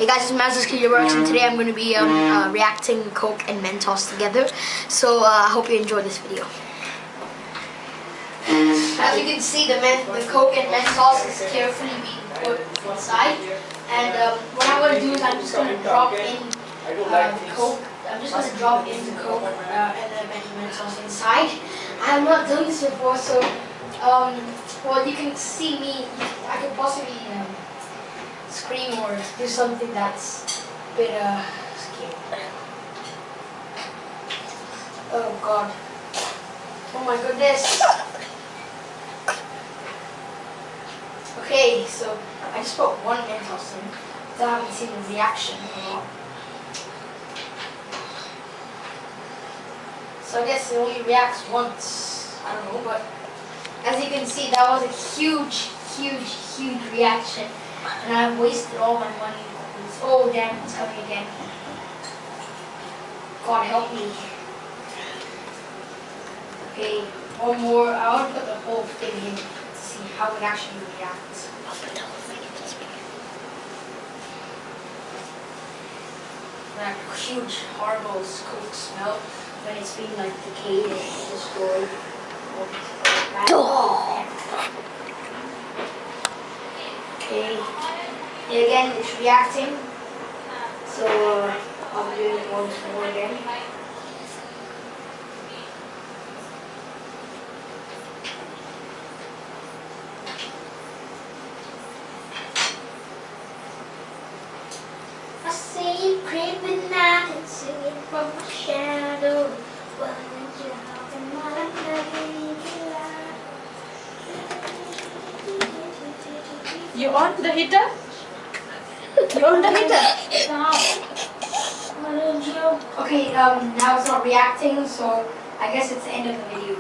Hey guys, it's Maz's Works, and today I'm going to be reacting Coke and Mentos together. So I hope you enjoy this video. As you can see, the Coke and Mentos is carefully being put inside. And what I'm going to do is I'm just going to drop in the Coke. I'm just going to drop in the Coke and the Mentos inside. I have not done this before, so well, you can see me. I could possibly scream or do something that's a bit scary. Oh god. Oh my goodness. Okay, so I just put one Mentos in, but I haven't seen the reaction a lot. So I guess it only reacts once. I don't know, but as you can see, that was a huge reaction. And I've wasted all my money. Oh damn, it's coming again. God help me. Okay, one more. I want to put the whole thing in to see how it actually reacts. That huge, horrible Coke smell when it's being like decayed and destroyed. Okay, and again it's reacting, so I'll do it once more again. I see you creeping out and singing from my shadow. Why don't you help me while I'm loving you? You on the heater? You on the heater? Okay, now it's not reacting, so I guess it's the end of the video.